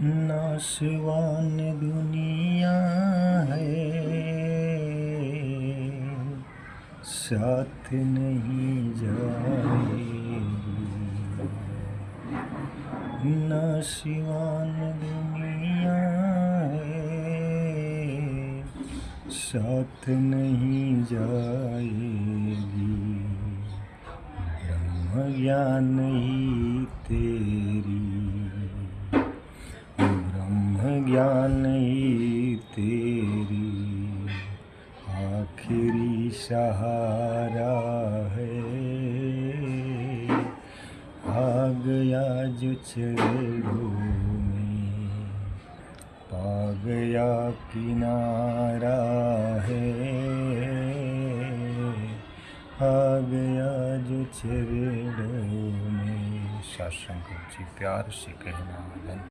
नाशवान दुनिया है, साथ नहीं जाएगी। नाशवान दुनिया है, साथ नहीं जाएगी। ब्रह्म ज्ञान ही तेरी, ज्ञान ही तेरी आखिरी सहारा है। आ गया जो चरणों में, पा गया किनारा है। आ गया जो चरणों में। सात शंकर जी प्यार से कहना।